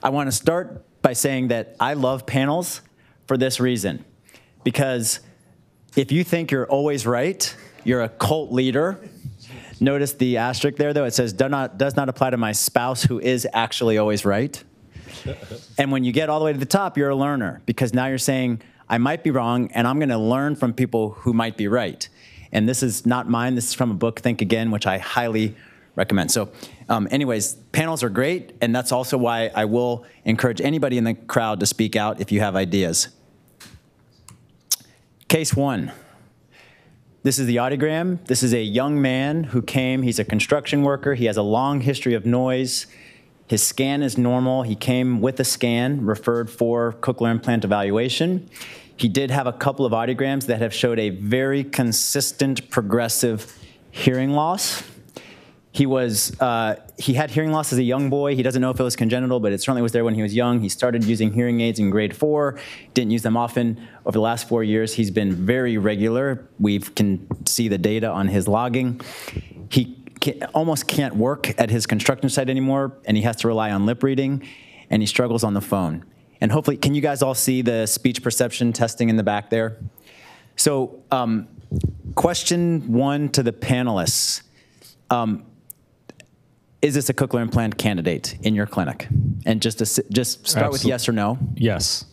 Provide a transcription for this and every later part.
I want to start by saying that I love panels for this reason. Because if you think you're always right, you're a cult leader. Notice the asterisk there, though. It says, does not apply to my spouse who is actually always right. And when you get all the way to the top, you're a learner, because now you're saying, I might be wrong, and I'm going to learn from people who might be right. And this is not mine. This is from a book, Think Again, which I highly recommend. So anyways, panels are great, and that's also why I will encourage anybody in the crowd to speak out if you have ideas. Case 1. This is the audiogram. This is a young man who came. He's a construction worker. He has a long history of noise. His scan is normal. He came with a scan, referred for cochlear implant evaluation. He did have a couple of audiograms that have showed a very consistent progressive hearing loss. He had hearing loss as a young boy. He doesn't know if it was congenital, but it certainly was there when he was young. He started using hearing aids in grade 4, didn't use them often. Over the last 4 years, he's been very regular. We can see the data on his logging. He almost can't work at his construction site anymore, and he has to rely on lip reading, and he struggles on the phone. And hopefully, can you guys all see the speech perception testing in the back there? So question 1 to the panelists. Is this a cochlear implant candidate in your clinic? And just start with yes or no. Yes.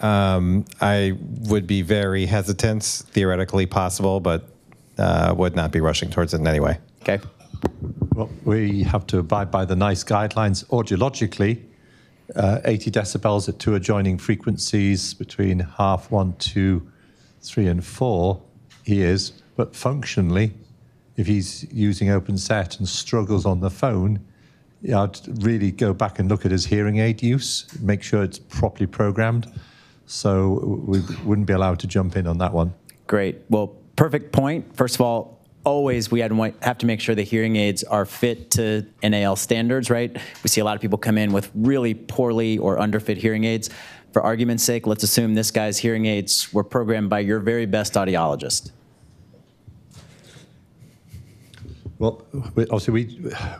I would be very hesitant, theoretically possible, but would not be rushing towards it in any way. Okay. Well, we have to abide by the NICE guidelines. Audiologically, 80 decibels at 2 adjoining frequencies between half, 1, 2, 3, and 4, he is. But functionally, if he's using open set and struggles on the phone, I'd really go back and look at his hearing aid use, make sure it's properly programmed. So we wouldn't be allowed to jump in on that one. Great. Well, perfect point. First of all, always we have to make sure the hearing aids are fit to NAL standards, right? We see a lot of people come in with really poorly or underfit hearing aids. For argument's sake, let's assume this guy's hearing aids were programmed by your very best audiologist. Well, obviously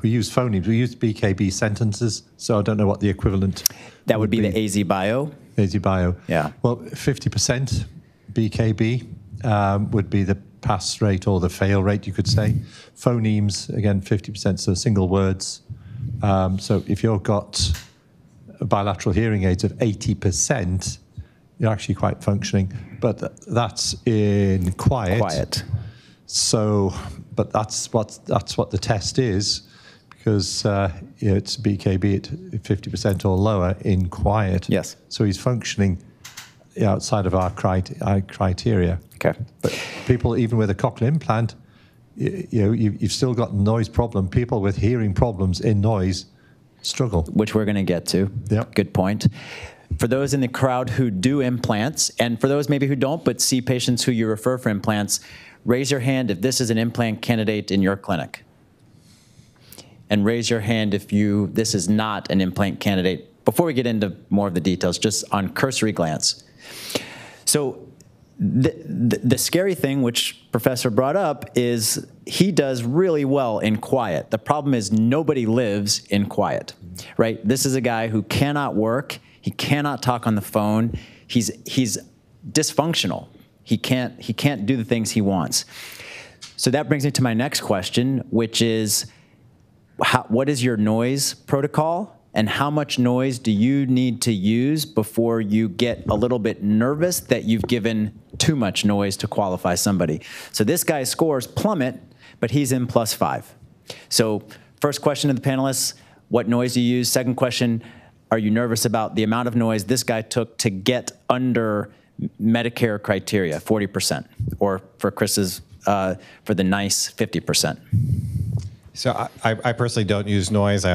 we use phonemes. We use BKB sentences, so I don't know what the equivalent. That would be the AZ Bio. AZ Bio. Yeah. Well, 50% BKB would be the pass rate or the fail rate, you could say. Phonemes, again, 50%, so single words. So if you've got bilateral hearing aids of 80%, you're actually quite functioning. But that's in quiet. Quiet. So, but that's what the test is, because it's BKB at 50% or lower in quiet. Yes. So he's functioning outside of our criteria. Okay. But people, even with a cochlear implant, you've still got noise problem. People with hearing problems in noise struggle. Which we're going to get to. Yep. Good point. For those in the crowd who do implants, and for those maybe who don't, but see patients who you refer for implants, raise your hand if this is an implant candidate in your clinic. And raise your hand if this is not an implant candidate. Before we get into more of the details, just on cursory glance. So the scary thing, which Professor brought up, is he does really well in quiet. The problem is nobody lives in quiet, right? This is a guy who cannot work. He cannot talk on the phone. He's dysfunctional. He can't do the things he wants. So that brings me to my next question, which is, what is your noise protocol? And how much noise do you need to use before you get a little bit nervous that you've given too much noise to qualify somebody? So this guy's scores plummet, but he's in +5. So first question to the panelists, what noise do you use? Second question, are you nervous about the amount of noise this guy took to get under Medicare criteria, 40%, or for Chris's, for the NICE, 50%? So I personally don't use noise. I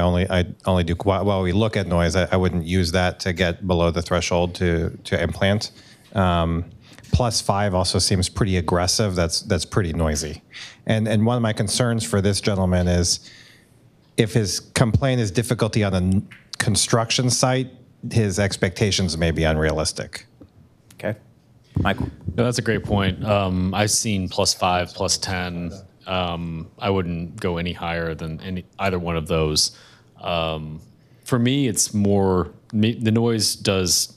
only do, while we look at noise, I wouldn't use that to get below the threshold to implant. +5 also seems pretty aggressive. That's pretty noisy. And one of my concerns for this gentleman is if his complaint is difficulty on a construction site, his expectations may be unrealistic. Okay. Michael? No, that's a great point. I've seen +5, +10. I wouldn't go any higher than either one of those. For me, it's more, the noise does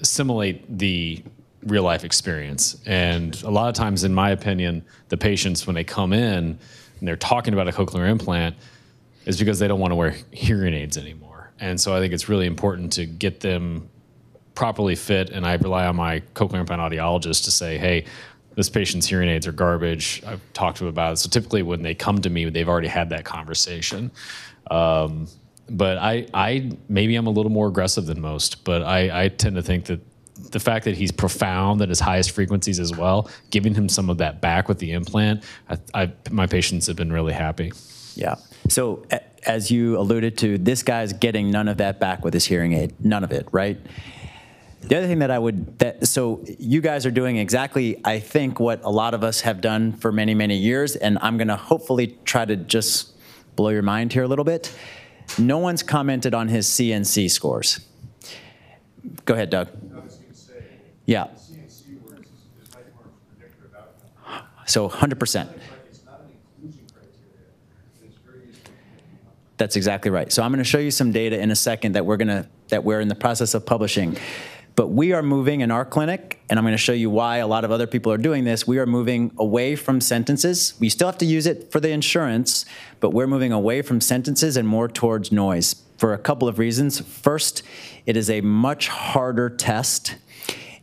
simulate the real life experience. And a lot of times, in my opinion, the patients, when they come in and they're talking about a cochlear implant, is because they don't want to wear hearing aids anymore. And so I think it's really important to get them properly fit. And I rely on my cochlear implant audiologist to say, hey, this patient's hearing aids are garbage. I've talked to them about it. So typically when they come to me, they've already had that conversation. But I maybe I'm a little more aggressive than most, but I tend to think that the fact that he's profound at his highest frequencies as well, giving him some of that back with the implant, my patients have been really happy. Yeah. So as you alluded to, this guy's getting none of that back with his hearing aid, none of it, right? The other thing that so you guys are doing exactly, I think, what a lot of us have done for many, many years, and I'm going to hopefully try to just blow your mind here a little bit. No one's commented on his CNC scores. Go ahead, Doug. I was going to say, yeah. The CNC works is much more predictor of outcome. So 100%. It's not an inclusion criteria. It's very useful. That's exactly right. So I'm going to show you some data in a second that we're in the process of publishing. But we are moving in our clinic, and I'm going to show you why a lot of other people are doing this. We are moving away from sentences. We still have to use it for the insurance, but we're moving away from sentences and more towards noise for a couple of reasons. First, it is a much harder test,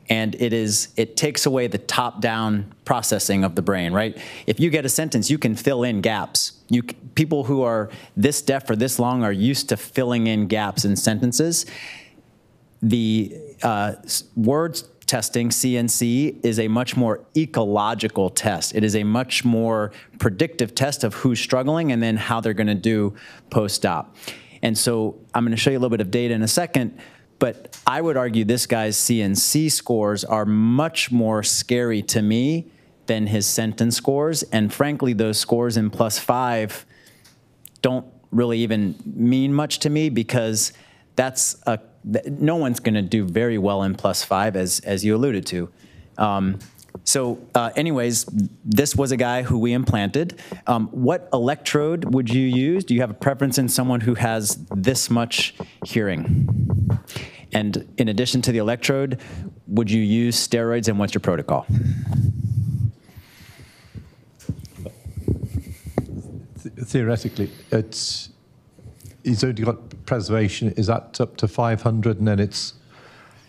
and it takes away the top-down processing of the brain, right? If you get a sentence, you can fill in gaps. People who are this deaf for this long are used to filling in gaps in sentences. The words testing, CNC, is a much more ecological test. It is a much more predictive test of who's struggling and then how they're going to do post-op. And so I'm going to show you a little bit of data in a second, but I would argue this guy's CNC scores are much more scary to me than his sentence scores. And frankly, those scores in +5 don't really even mean much to me, because no one's going to do very well in +5, as you alluded to. Anyways, this was a guy who we implanted. What electrode would you use? Do you have a preference in someone who has this much hearing? And in addition to the electrode, would you use steroids, and what's your protocol? Theoretically, he's only got preservation. Is that up to 500, and then it's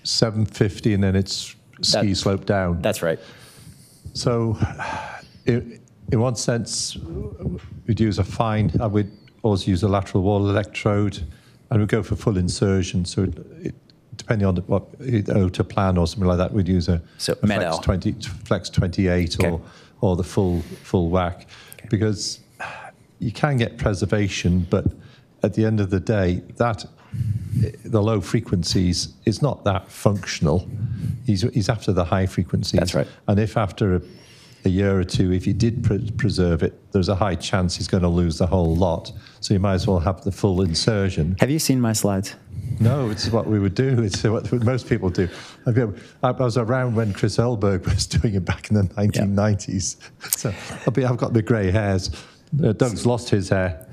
750, and then it's ski slope down? That's right. So, in one sense, we'd use I would always use a lateral wall electrode, and we'd go for full insertion. So, depending on what Otoplan or something like that, we'd use a Flex 28 okay. or the full whack, okay. Because you can get preservation, but at the end of the day, the low frequencies is not that functional. He's after the high frequencies. That's right. And if after a year or two, if you did preserve it, there's a high chance he's going to lose the whole lot. So you might as well have the full insertion. Have you seen my slides? No, it's what we would do. It's what most people do. I was around when Chris Kohlberg was doing it back in the 1990s. Yeah. So I've got the grey hairs. Doug's lost his hair.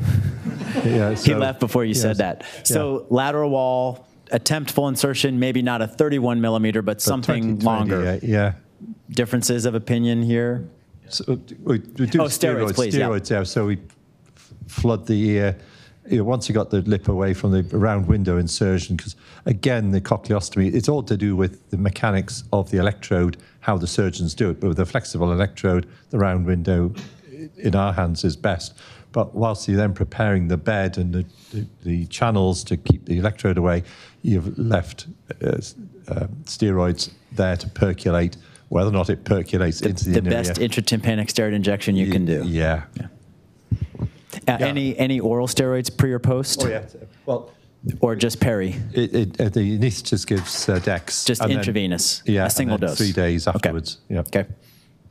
Yeah, he left before you said that. So lateral wall, attempt full insertion, maybe not a 31 millimeter, but something longer. Yeah. Differences of opinion here? So we do steroids, please. Steroids, yeah. So we flood the ear. Once you got the lip away from the round window insertion, because again, the cochleostomy, it's all to do with the mechanics of the electrode, how the surgeons do it. But with a flexible electrode, the round window in our hands is best. But whilst you're then preparing the bed and the channels to keep the electrode away, you've left steroids there to percolate. Whether or not it percolates into the inner ear. The best intratympanic steroid injection you can do. Yeah. Any oral steroids pre or post? Oh, yeah. Well, or just peri? The anaesthetist gives Dex. Just intravenous? A single dose? 3 days afterwards. Okay. Yep. Okay.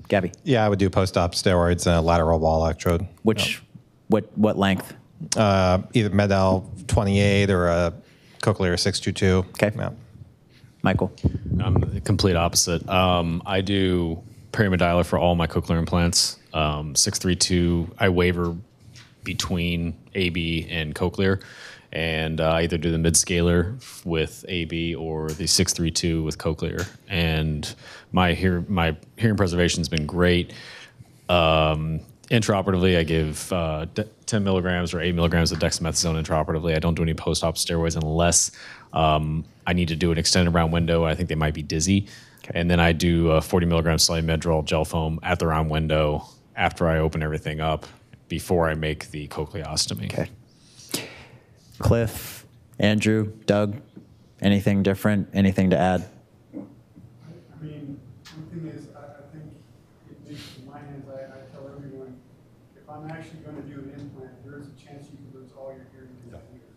Gabby? Yeah, I would do post-op steroids and a lateral wall electrode. What length? Either Medel 28 or a Cochlear 622. Okay. Yeah. Michael? I'm the complete opposite. I do perimodiolar for all my cochlear implants. 632, I waver between AB and cochlear, and either do the mid-scaler with AB or the 632 with cochlear. And my hearing preservation has been great. Intraoperatively, I give 10 milligrams or 8 milligrams of dexamethasone intraoperatively. I don't do any post-op steroids unless I need to do an extended round window. I think they might be dizzy. Okay. And then I do 40 milligrams salmeterol gel foam at the round window after I open everything up before I make the cochleostomy. Okay. Cliff, Andrew, Doug, anything different? Anything to add? I mean, one thing is, I think, at least in my hands, I tell everyone, if I'm actually going to do an implant, there is a chance you can lose all your hearing in that ear.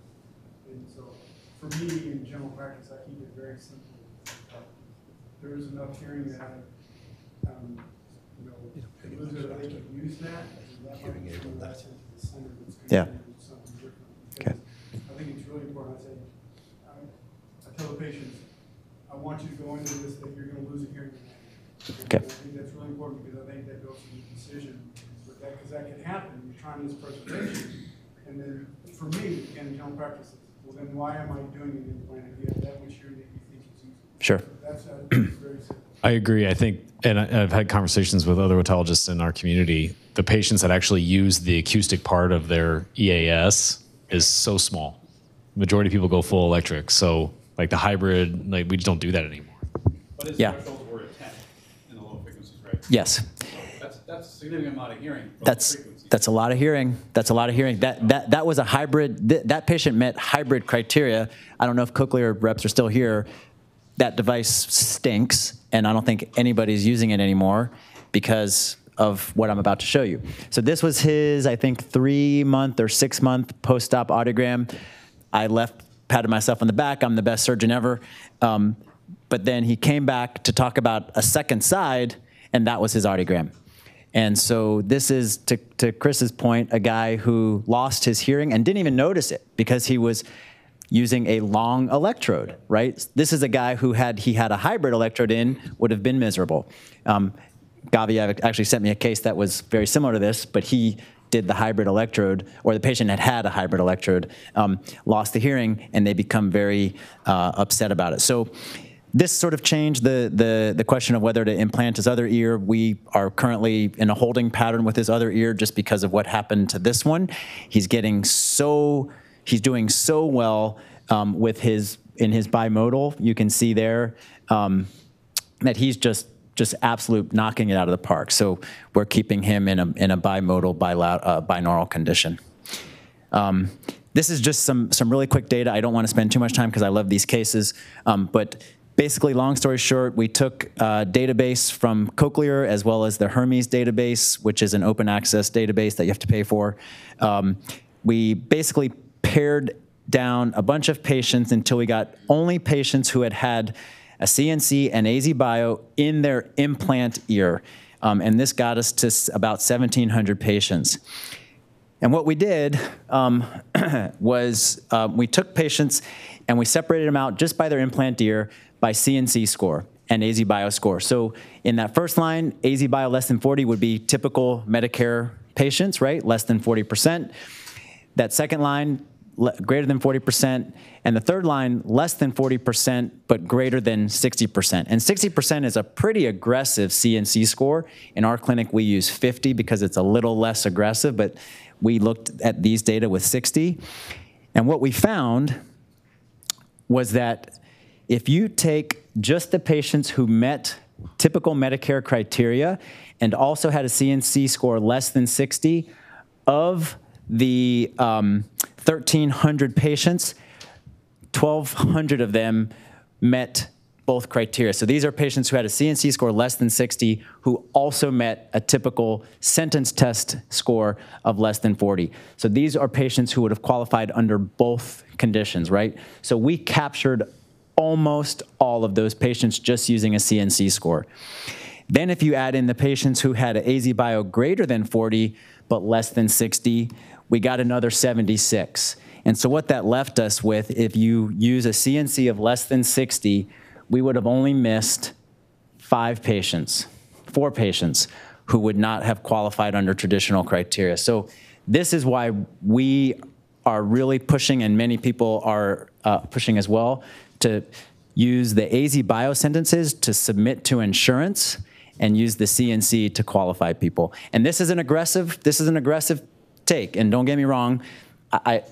And so, for me, in general practice, I keep it very simple. There is enough hearing that they can use that. That might be something that's into the center that's going to do something different. Okay. I think it's really important. I tell the patients, I want you to go into this that you're going to lose a hearing. Okay. I think that's really important because I think that goes to the decision with that, because that can happen. You're trying this preservation, and then for me, again, general practice, well, then why am I doing an implant if you have that much hearing that you think is useful? Sure. That's very simple. I agree. I think, and I've had conversations with other otologists in our community, the patients that actually use the acoustic part of their EAS is so small. Majority of people go full electric. So like the hybrid, like we just don't do that anymore. But his Yeah. thresholds were at 10 in the low frequencies, right? Yes. That's a significant amount of hearing. That's a lot of hearing. That's a lot of hearing. That was a hybrid. That patient met hybrid criteria. I don't know if cochlear reps are still here. That device stinks, and I don't think anybody's using it anymore because of what I'm about to show you. So this was his, I think, 3-month or 6-month post-op audiogram. I left, patted myself on the back. I'm the best surgeon ever. But then he came back to talk about a second side, and that was his audiogram. And so this is, to Chris's point, a guy who lost his hearing and didn't even notice it because he was using a long electrode, right? This is a guy who had a hybrid electrode in, would have been miserable. Gavriel actually sent me a case that was very similar to this, but he did the hybrid electrode, or the patient had a hybrid electrode, lost the hearing, and they become very upset about it. So this sort of changed the question of whether to implant his other ear. We are currently in a holding pattern with his other ear just because of what happened to this one. He's doing so well with in his bimodal. You can see there that he's just absolute knocking it out of the park. So we're keeping him in a bimodal, binaural condition. This is just some really quick data. I don't want to spend too much time because I love these cases. But basically, long story short, we took a database from Cochlear as well as the Hermes database, which is an open access database that you have to pay for. We basically pared down a bunch of patients until we got only patients who had a CNC and AZ Bio in their implant ear. And this got us to about 1,700 patients. And what we did was we took patients and we separated them out just by their implant ear by CNC score and AZ Bio score. So in that first line, AZ Bio less than 40 would be typical Medicare patients, right? Less than 40%. That second line, greater than 40%, and the third line, less than 40%, but greater than 60%. And 60% is a pretty aggressive CNC score. In our clinic, we use 50 because it's a little less aggressive, but we looked at these data with 60. And what we found was that if you take just the patients who met typical Medicare criteria and also had a CNC score less than 60, of the 1,300 patients, 1,200 of them met both criteria. So these are patients who had a CNC score less than 60 who also met a typical sentence test score of less than 40. So these are patients who would have qualified under both conditions, right? So we captured almost all of those patients just using a CNC score. Then if you add in the patients who had an AZ Bio greater than 40 but less than 60, we got another 76. And so what that left us with, if you use a CNC of less than 60, we would have only missed 4 patients who would not have qualified under traditional criteria. So this is why we are really pushing, and many people are pushing as well, to use the AZ biosentences to submit to insurance and use the CNC to qualify people. And this is an aggressive take. And don't get me wrong, I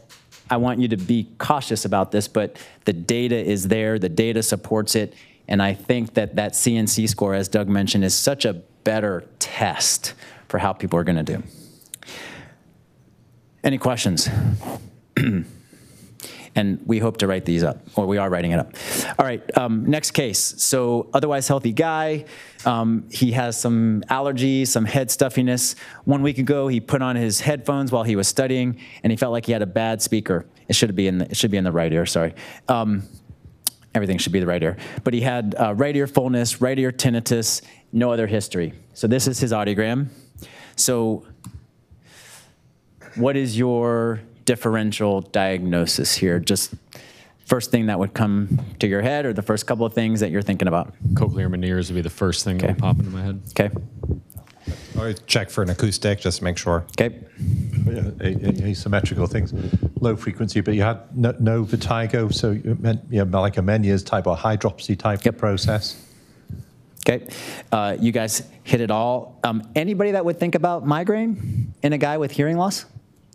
want you to be cautious about this, but the data is there, the data supports it, and I think that that CNC score, as Doug mentioned, is such a better test for how people are going to do. Any questions? And we hope to write these up, or we are writing it up. All right, next case. So otherwise healthy guy. He has some allergies, some head stuffiness. 1 week ago, he put on his headphones while he was studying, and he felt like he had a bad speaker. It should be in the right ear, sorry. Everything should be the right ear. But he had right ear fullness, right ear tinnitus, no other history. So this is his audiogram. So what is your differential diagnosis here? Just first thing that would come to your head, or the first couple of things that you're thinking about? Cochlear meniscus would be the first thing that would pop into my head. Okay. Or check for an acoustic, just to make sure. Okay. Asymmetrical things, low frequency, but you had no vertigo, so it meant like a Meniere's type or hydropsy type of process. Okay. You guys hit it all. Anybody that would think about migraine in a guy with hearing loss?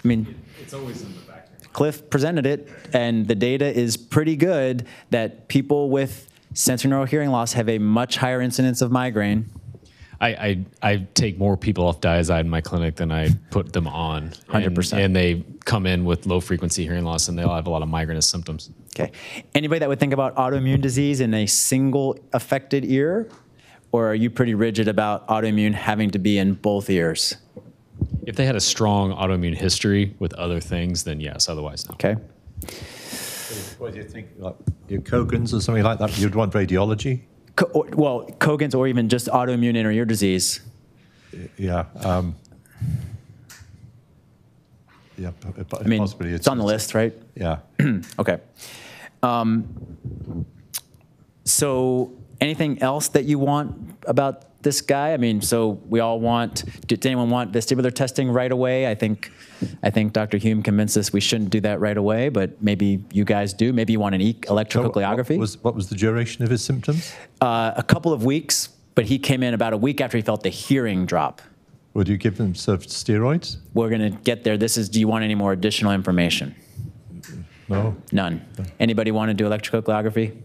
I mean, It's always in the back. Cliff presented it, and the data is pretty good that people with sensorineural hearing loss have a much higher incidence of migraine. I take more people off Diazide in my clinic than I put them on. 100%. And they come in with low frequency hearing loss, and they'll have a lot of migrainous symptoms. Okay. Anybody that would think about autoimmune disease in a single affected ear? Or are you pretty rigid about autoimmune having to be in both ears? If they had a strong autoimmune history with other things, then yes, otherwise no. Okay. What do you think? Like your Kogan's or something like that? You'd want radiology? Well, Kogan's or even just autoimmune inner ear disease. Yeah. Yeah. I mean, possibly it's on the list, right? Yeah. Okay. So anything else that you want about this guy? I mean, so we all want, did anyone want vestibular testing right away? I think Dr. Hume convinced us we shouldn't do that right away, but maybe you guys do. Maybe you want an electrocochleography. What was the duration of his symptoms? A couple of weeks, but he came in about a week after he felt the hearing drop. Would you give him sort of steroids? We're going to get there. This is, do you want any more additional information? No. None. Anybody want to do electrocochleography?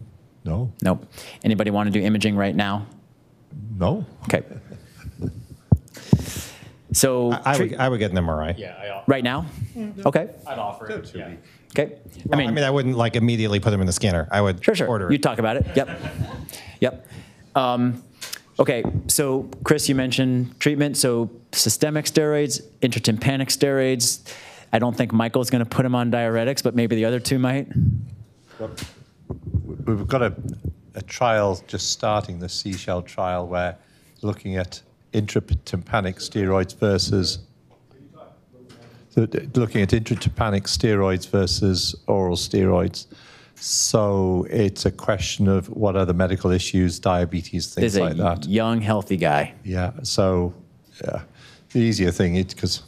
No. Nope. Anybody want to do imaging right now? No. Okay. So I would get an MRI. Yeah, right now? Okay. I'd offer it. Yeah. Okay. I mean, I wouldn't like immediately put them in the scanner. I would Sure. order it. You talk about it. Yep. Okay. So Chris, you mentioned treatment. So systemic steroids, intertympanic steroids. I don't think Michael's going to put him on diuretics, but maybe the other two might. We've got a trial just starting, the Seashell trial, where looking at intratympanic steroids versus oral steroids. So it's a question of what are the medical issues, diabetes, things like that. He's a young, healthy guy. Yeah. So the easier thing is because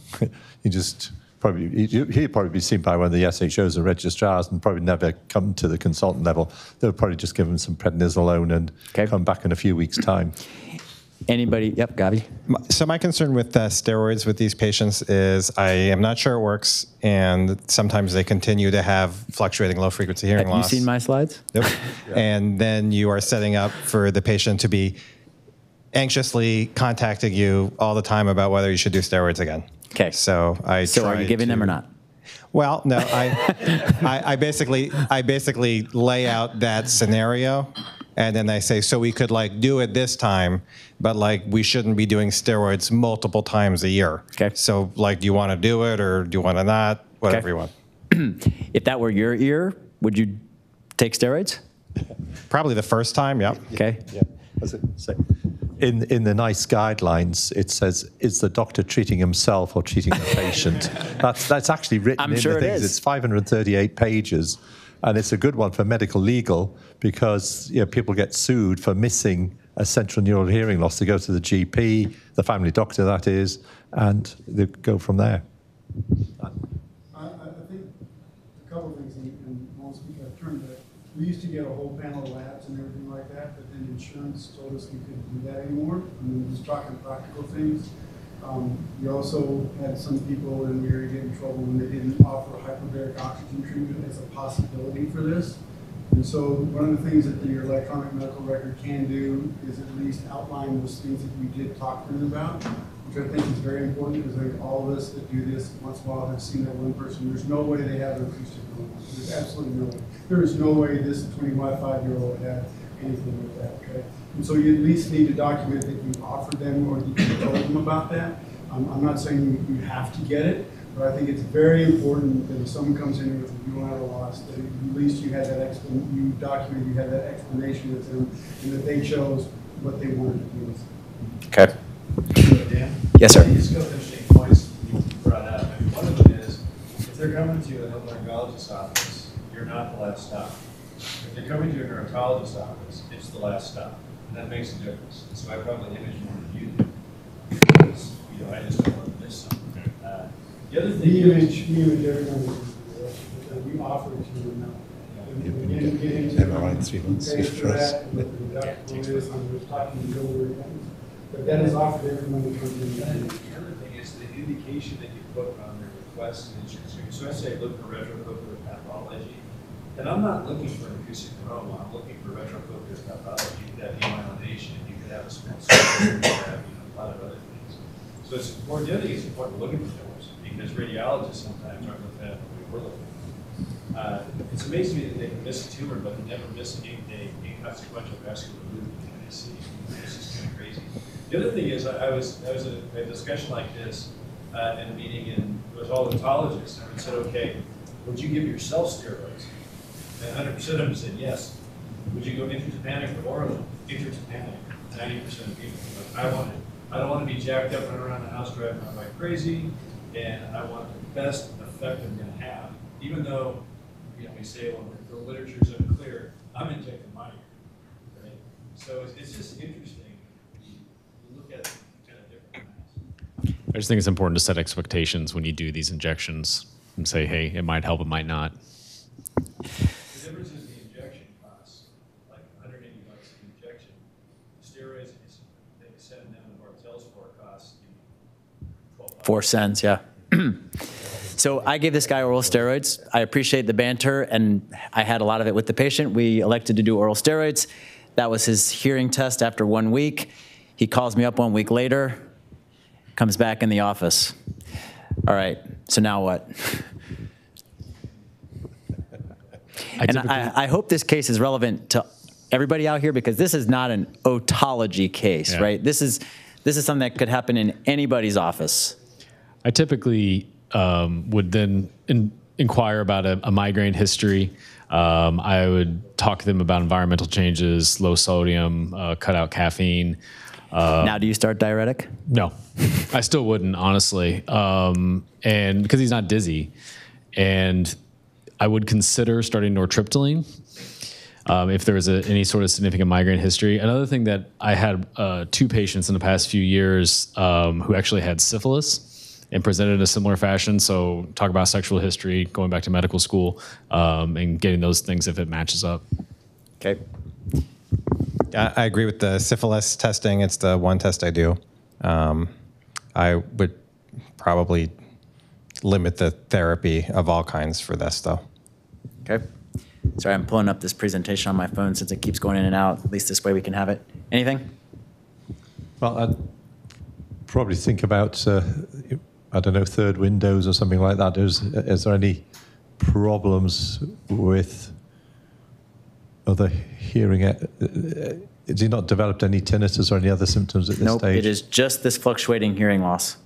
you just he'd probably be seen by one of the SHOs and registrars and probably never come to the consultant level. They'll probably just give him some prednisolone and come back in a few weeks' time. Anybody? Yep, Gavi. So my concern with steroids with these patients is I am not sure it works, and sometimes they continue to have fluctuating low-frequency hearing loss. Have you seen my slides? Yep. And then you are setting up for the patient to be anxiously contacting you all the time about whether you should do steroids again. Okay. So are you giving them or not? Well, no. I basically lay out that scenario, and then I say, so we could like do it this time, but like we shouldn't be doing steroids multiple times a year. Okay. So like, do you want to do it or do you want to not? Whatever you want. If that were your ear, would you take steroids? Probably the first time. Yeah. Okay. Yeah. In the NICE guidelines, it says, is the doctor treating himself or treating the patient? That's actually written I'm in sure the things. it is. It's 538 pages, and it's a good one for medical legal because people get sued for missing a central neural hearing loss, they go to the GP, the family doctor that is, and they go from there. I think a couple of things, and most people have turned to, we used to get a whole panel of labs and everything like that, but then insurance told us we couldn't do that anymore. I mean, just talking practical things. We also had some people in the area get in trouble when they didn't offer hyperbaric oxygen treatment as a possibility for this. And so one of the things that your electronic medical record can do is at least outline those things that we did talk to them about, which I think is very important, because I think all of us that do this once in a while have seen that one person. There's no way they have an acoustic going on. There's absolutely no way. There is no way this 25-year-old had anything with that, okay? And so you at least need to document that you offered them or that you told them about that. I'm not saying you have to get it, but I think it's very important that if someone comes in with a juvenile loss, that at least you had that you document, you had that explanation with them, and that they chose what they wanted to do with it. Okay. Dan? Yes, sir. Just a couple interesting points you brought up. I mean, one of them is, if they're coming to an otolaryngologist's office, you're not the last stop. If they're coming to a neurologist's office, it's the last stop. And that makes a difference. And so I probably image more than you do, because I just don't want to miss something. The other thing We image everyone that we offer it to them now. MRI 3 months for us. But that is offered everyone who comes in. The other thing is the indication that you put on their request and insurance. So I say look for retrocochlear pathology, and I'm not looking for an acoustic neuroma. I'm looking for retrocochlear pathology. You could have demyelination, you could have a small surgery, you could have a lot of other things. So it's important. The other thing is important looking for those, because radiologists sometimes aren't looking at what we're looking at. It's amazing to me that they can miss a tumor, but they never miss an inconsequential vascular leak. It's just kind of crazy. The other thing is, I was at a discussion like this in a meeting, and it was all otologists, and I said, okay, would you give yourself steroids? And 100% of them said yes. Would you go intratympanic or orally? Intratympanic. 90% of people. Like, I don't want to be jacked up and around the house driving around like crazy, and I want the best effect I'm going to have. Even though, we say, well, the literature's unclear, I'm injecting my ear, right? So it's just interesting. You look at kind of different things. I just think it's important to set expectations when you do these injections and say, hey, it might help, it might not. The difference is the injection costs, like $180 an injection. Steroids, they send them to Bartell's for costs, $12. 4 cents, yeah. So I gave this guy oral steroids. I appreciate the banter, and I had a lot of it with the patient. We elected to do oral steroids. That was his hearing test after 1 week. He calls me up 1 week later, comes back in the office. All right, so now what? And I hope this case is relevant to everybody out here, because this is not an otology case, right? This is something that could happen in anybody's office. I typically would then inquire about a migraine history. I would talk to them about environmental changes, low sodium, cut out caffeine. Now, do you start diuretic? No, I still wouldn't, honestly. And because he's not dizzy. And I would consider starting nortriptyline if there was any sort of significant migraine history. Another thing that I had 2 patients in the past few years who actually had syphilis and presented in a similar fashion. So talk about sexual history, going back to medical school, and getting those things if it matches up. Okay. I agree with the syphilis testing. It's the one test I do. I would probably limit the therapy of all kinds for this, though. Okay. Sorry, I'm pulling up this presentation on my phone since it keeps going in and out. At least this way we can have it. Anything? Well, I'd probably think about, I don't know, third windows or something like that. Is there any problems with other hearing? Has he not developed any tinnitus or any other symptoms at this Nope, stage? it is just this fluctuating hearing loss.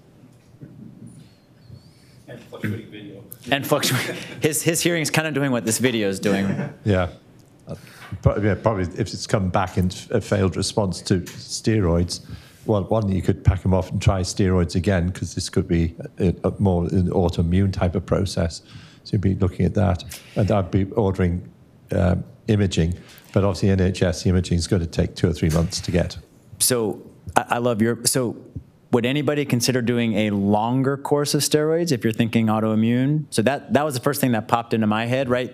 And fluctuating video. And fluctuating. His hearing is kind of doing what this video is doing. Yeah. Probably if it's come back in a failed response to steroids, well, one, you could pack him off and try steroids again, because this could be a more an autoimmune type of process. So you'd be looking at that. And I'd be ordering imaging. But obviously NHS imaging is going to take 2 or 3 months to get. So I love so would anybody consider doing a longer course of steroids if you're thinking autoimmune? So that was the first thing that popped into my head, right?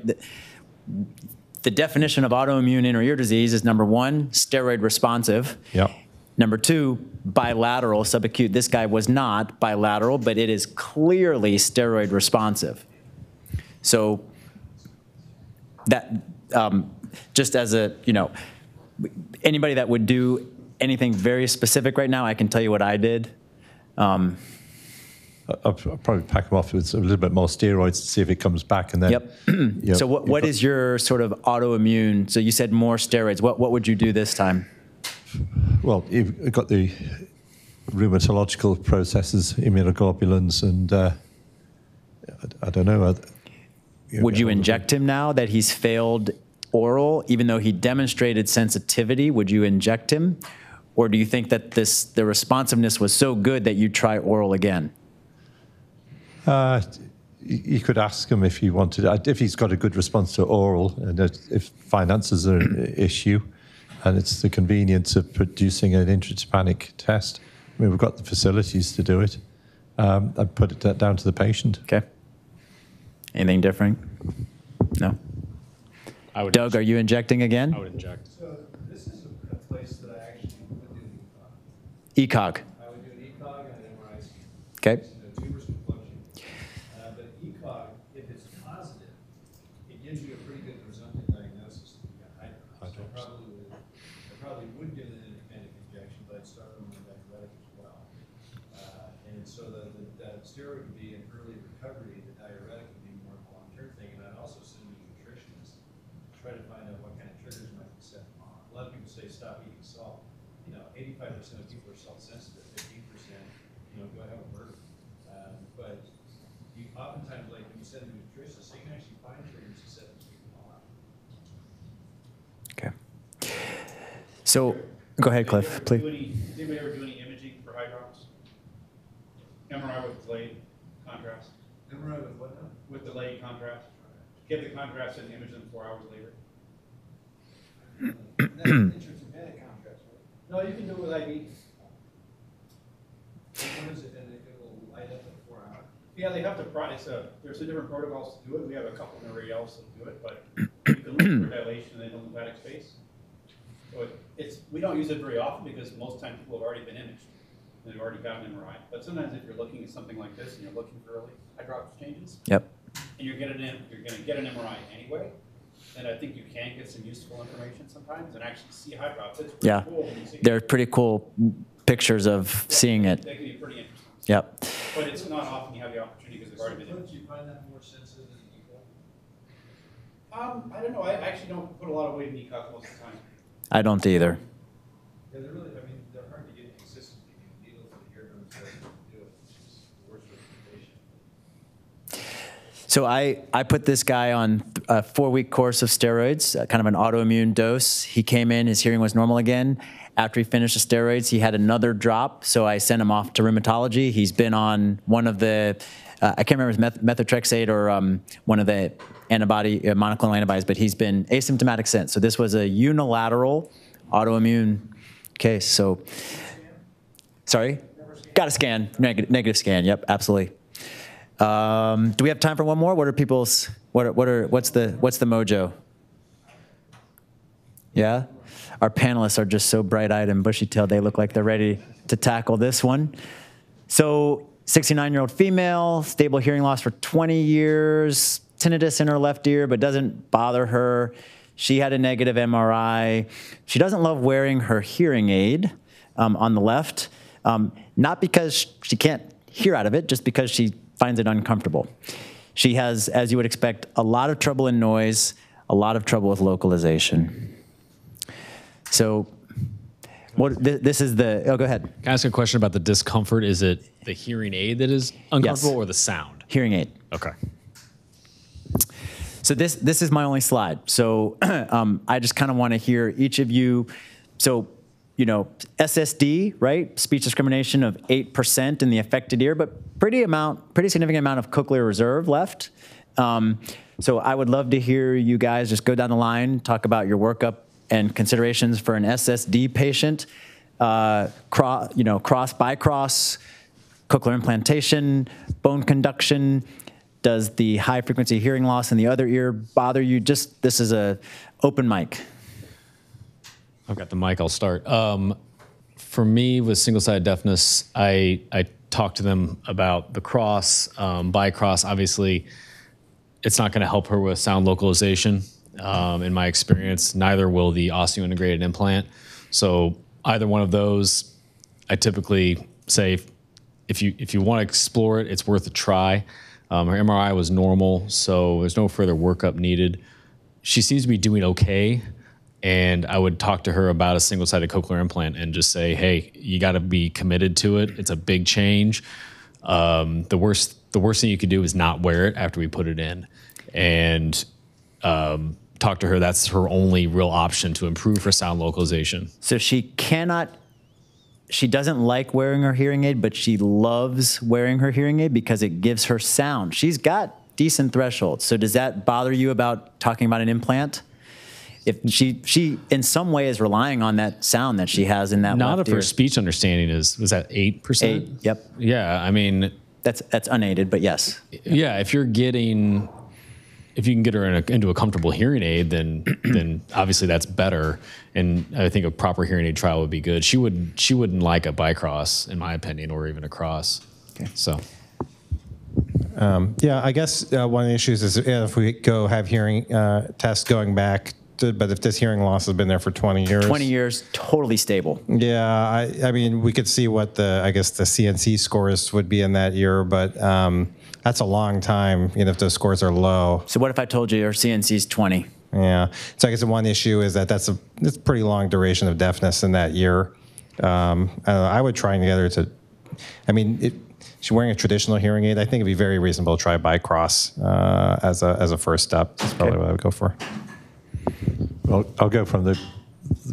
The definition of autoimmune inner ear disease is, number one, steroid responsive. Yep. Number two, bilateral, subacute. This guy was not bilateral, but it is clearly steroid responsive. So that, just as a, anybody that would do anything very specific right now, I can tell you what I did. I'll probably pack them off with a little bit more steroids to see if it comes back. And then, yep. So what is your sort of autoimmune? So you said more steroids. What would you do this time? Well, you've got the rheumatological processes, immunoglobulins, and I don't know. Would you inject him now that he's failed oral, even though he demonstrated sensitivity? Would you inject him? Or do you think that the responsiveness was so good that you'd try oral again? You could ask him if you wanted. If he's got a good response to oral, and if finances are an issue, and it's the convenience of producing an intratympanic test. I mean, we've got the facilities to do it. I'd put it down to the patient. Okay. Anything different? No? Doug, are you injecting again? I would inject. So this is a place that I actually would do ECOG. I would do an ECOG and an MRI scan. Okay. Tumors can fluctuate. But ECOG, if it's positive, it gives you a pretty good presumptive diagnosis that you've got hydrox. So I probably would give an independent injection, but I'd start them with a diuretic as well. And so the steroid would be an early recovery, the diuretic would be more of a long-term thing, and I'd also send them to a nutritionist to try to find out what kind of triggers might be set them on. A lot of people say stop eating salt. 85% of people are salt sensitive, 15%, go have a burger. But you oftentimes, like when you send them to a nutritionist, they can actually find triggers to set these people all out. Okay. So, go ahead, Cliff, please. Did anybody ever do any imaging for hydrox? MRI with delayed contrast? MRI with what now? With delayed contrast. Get the contrast and image them 4 hours later. That's intratympanic contrast, right? No, you can do it with IV. What is it, and it will light up in 4 hours? Yeah, they have to, there's different protocols to do it. We have a couple in the radiologists that do it, but you can look for dilation in the lymphatic space. So we don't use it very often because most times people have already been imaged. They've already got an MRI. But sometimes if you're looking at something like this and you're looking for early hydrox changes, Yep. and you're going to get an MRI anyway, then I think you can get some useful information sometimes and actually see hydrox. It's pretty cool when you see They're pretty cool pictures of seeing it. They can be pretty interesting. Yep. But it's not often you have the opportunity because they've already been Don't imaged. you find that more sensitive than ECOG? I don't know. I actually don't put a lot of weight in ECOG most of the time. I don't either. Yeah, they're really, they're hard to get consistently. You needle to the eardrum to do it, which is the worst recommendation. So I put this guy on a 4-week course of steroids, kind of an autoimmune dose. He came in, his hearing was normal again. After he finished the steroids, he had another drop, so I sent him off to rheumatology. He's been on one of the, I can't remember if it's methotrexate or one of the antibody, monoclonal antibodies, but he's been asymptomatic since. So this was a unilateral autoimmune case. So, sorry? Got a scan, negative scan, yep, absolutely. Do we have time for one more? What are people's, what's the mojo? Yeah? Our panelists are just so bright-eyed and bushy-tailed, they look like they're ready to tackle this one. So, 69-year-old female, stable hearing loss for 20 years, tinnitus in her left ear, but doesn't bother her. She had a negative MRI. She doesn't love wearing her hearing aid on the left, not because she can't hear out of it, just because she finds it uncomfortable. She has, as you would expect, a lot of trouble in noise, a lot of trouble with localization. So this is the, go ahead. Can I ask a question about the discomfort? Is it the hearing aid that is uncomfortable or the sound? Hearing aid. Okay. So this is my only slide. So I just kind of want to hear each of you. So, SSD, right? Speech discrimination of 8% in the affected ear, but pretty significant amount of cochlear reserve left. So I would love to hear you guys just go down the line, talk about your workup and considerations for an SSD patient, cross by cross, cochlear implantation, bone conduction. Does the high frequency hearing loss in the other ear bother you? Just, this is a open mic. I've got the mic, I'll start. For me, with single-sided deafness, I talk to them about the cross, bi-cross. Obviously, it's not going to help her with sound localization. In my experience, neither will the osseointegrated implant. So either one of those, I typically say, if you want to explore it, it's worth a try. Her MRI was normal, so there's no further workup needed. She seems to be doing okay. And I would talk to her about a single-sided cochlear implant and just say, hey, you got to be committed to it. It's a big change. The worst thing you could do is not wear it after we put it in. And talk to her. That's her only real option to improve her sound localization. So she doesn't like wearing her hearing aid, but she loves wearing her hearing aid because it gives her sound. She's got decent thresholds. So does that bother you about talking about an implant? If she in some way is relying on that sound that she has in that Not left if her ear. speech understanding was that 8%? 8, yep. Yeah, I mean, That's unaided, but yes. yeah, if you can get her into a comfortable hearing aid, then obviously that's better. And I think a proper hearing aid trial would be good. She wouldn't like a bicross, in my opinion, or even a cross. Okay. So. Yeah, I guess one of the issues is if we go have hearing tests going back, but if this hearing loss has been there for 20 years. 20 years, totally stable. Yeah, I mean, we could see what the CNC scores would be in that year, but that's a long time, if those scores are low. So what if I told you your CNC's 20? Yeah. So I guess the one issue is that it's a pretty long duration of deafness in that year. I would try and get her to, she's wearing a traditional hearing aid. I think it'd be very reasonable to try bicross as a first step. That's probably what I would go for. Well, I'll go from the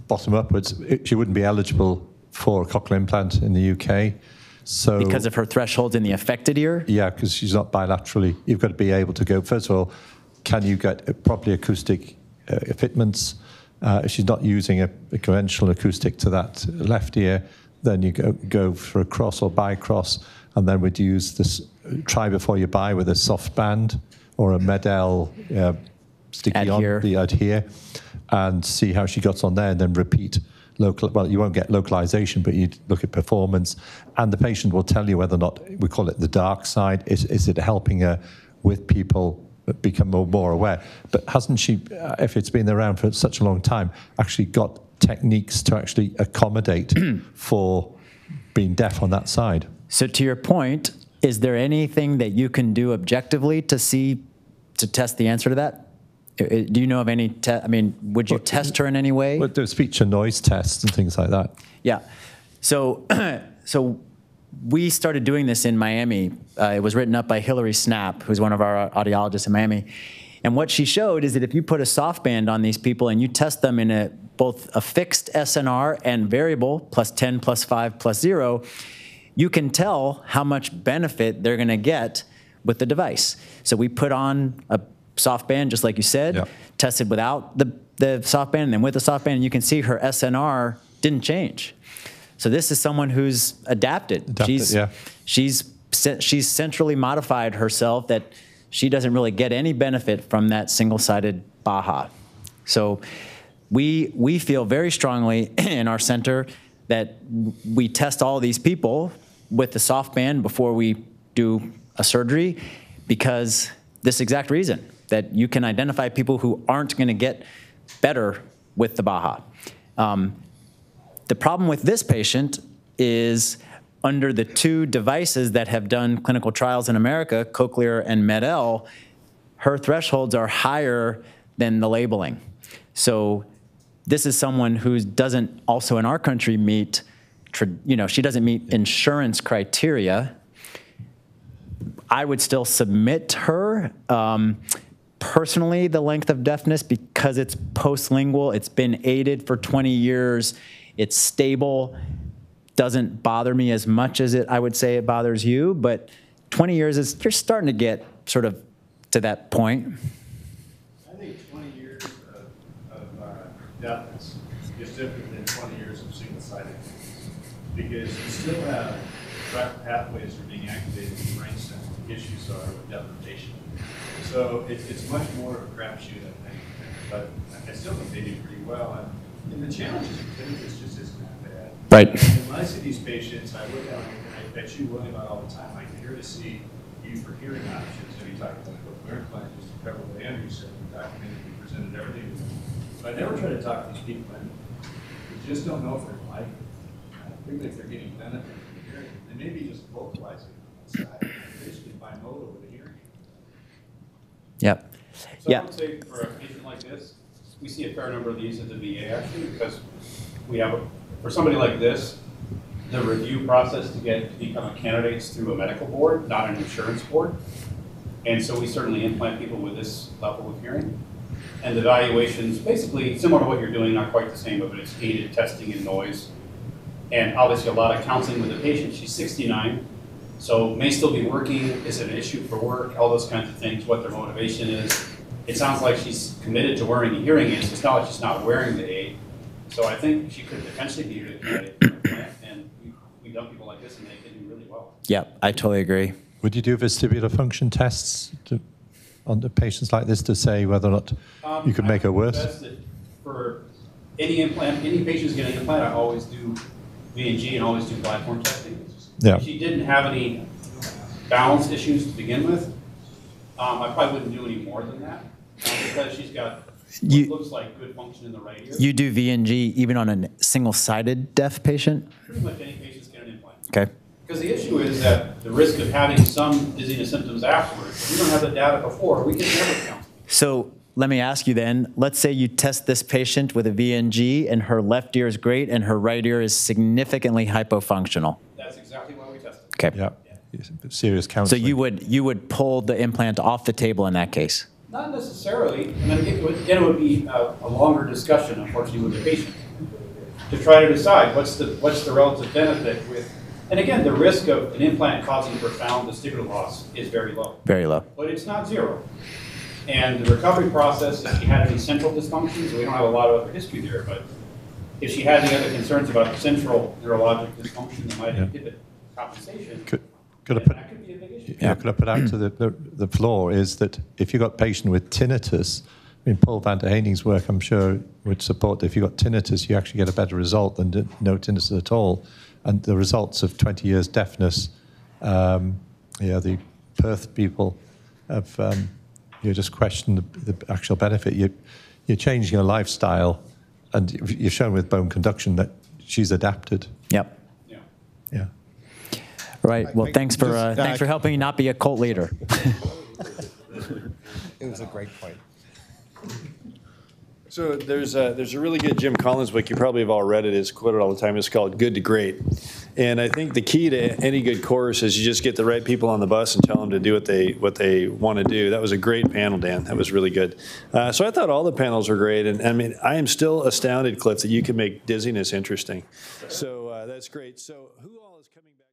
bottom upwards. She wouldn't be eligible for a cochlear implant in the UK. So Because of her threshold in the affected ear? yeah, because she's not bilaterally. You've got to be able to go, first of all, can you get properly acoustic fitments? If she's not using a conventional acoustic to that left ear, then you go for a cross or bicross, and then we'd use this, try before you buy with a soft band or a Medel sticky Adhere. on the adhere, and see how she got on there, and then repeat local. Well, you won't get localization, but you look at performance, and the patient will tell you whether or not, we call it the dark side. Is it helping her with people become more aware? But hasn't she, if it's been around for such a long time, actually got techniques to actually accommodate for being deaf on that side? So to your point, is there anything that you can do objectively to test the answer to that? Do you know of any, would you test her in any way? Well, there's speech and noise tests and things like that. Yeah. So we started doing this in Miami. It was written up by Hillary Snapp, who's one of our audiologists in Miami. And what she showed is that if you put a soft band on these people and you test them in both a fixed SNR and variable, +10, +5, +0, you can tell how much benefit they're going to get with the device. So we put on a soft band, just like you said, Yep. tested without the soft band and then with the soft band, and you can see her SNR didn't change. So this is someone who's adapted. She's centrally modified herself that she doesn't really get any benefit from that single-sided Baha. So we feel very strongly in our center that we test all these people with the soft band before we do a surgery, because this exact reason, that you can identify people who aren't going to get better with the Baha. The problem with this patient is under the two devices that have done clinical trials in America, Cochlear and Medel, her thresholds are higher than the labeling. So this is someone who doesn't also in our country meet, she doesn't meet insurance criteria. I would still submit her. Personally, the length of deafness, because it's postlingual, it's been aided for 20 years, it's stable, doesn't bother me as much as I would say it bothers you, but 20 years you're starting to get sort of to that point. deafness is different than 20 years of single-sided things. Because you still have track pathways that are being activated in the brainstem where the issues are with deprivation. So it's much more of a crapshoot, I think. But I still think they do pretty well. And the challenges with tinnitus just isn't that bad. Right. And when I see these patients, I look at them and I bet you worry about all the time. I'm here to see you for hearing options. Have you talked about cochlear implant, just to cover what Andrew said, we documented, we presented everything. But I never try to talk to these people and we just don't know if they like it. I think if they're getting benefit from hearing, they may be just vocalizing on the side, basically bimodal with the hearing. Yep. So Yeah. I would say for a patient like this, we see a fair number of these at the VA actually, because we have, for somebody like this, the review process to become a candidate is through a medical board, not an insurance board. And so we certainly implant people with this level of hearing. And the evaluation's basically similar to what you're doing, not quite the same, but it's aided testing and noise. And obviously a lot of counseling with the patient. She's 69, so may still be working. Is it an issue for work? All those kinds of things, what their motivation is. It sounds like she's committed to wearing the hearing aids. It's not like she's not wearing the aid. So I think she could potentially be a candidate for implant. And we've done people like this and they can do really well. Yep, I totally agree. Would you do vestibular function tests on the patients like this to say whether or not you could make her worse? For any implant, any patients getting an implant, I always do V&G and always do platform testing. Yeah. If she didn't have any balance issues to begin with, I probably wouldn't do any more than that because she's got what looks like good function in the right ear. You do V&G even on a single-sided deaf patient? Pretty much any patients get an implant. Okay. Because the issue is that the risk of having some dizziness symptoms afterwards, if we don't have the data before, we can never count. So let me ask you then, let's say you test this patient with a V&G and her left ear is great and her right ear is significantly hypofunctional. That's exactly why we test it. Okay. Yeah. Serious So counseling. you would pull the implant off the table in that case? Not necessarily. And then again, it would be a longer discussion, unfortunately, with the patient to try to decide what's the relative benefit with. And again, the risk of an implant causing profound vestibular loss is very low. Very low. But it's not zero. And the recovery process, if she had any central dysfunctions, we don't have a lot of other history there, but if she had any other concerns about central neurologic dysfunction that might inhibit compensation, that could be a big issue. Yeah, could I put out to the floor is that if you've got a patient with tinnitus, I mean, Paul van der Heening's work, I'm sure, would support that if you've got tinnitus, you actually get a better result than no tinnitus at all. And the results of 20 years deafness, the Perth people have just questioned the actual benefit. You're changing her lifestyle, and you've shown with bone conduction that she's adapted. Yep. Yeah. Yeah. All right. Well, thanks for helping me not be a cult leader. It was a great point. So there's a really good Jim Collins book. You probably have all read it. It's quoted all the time. It's called Good to Great. And I think the key to any good course is you just get the right people on the bus and tell them to do what they want to do. That was a great panel, Dan. That was really good. So I thought all the panels were great. And I mean, I am still astounded, Cliff, that you can make dizziness interesting. So that's great. So who all is coming back?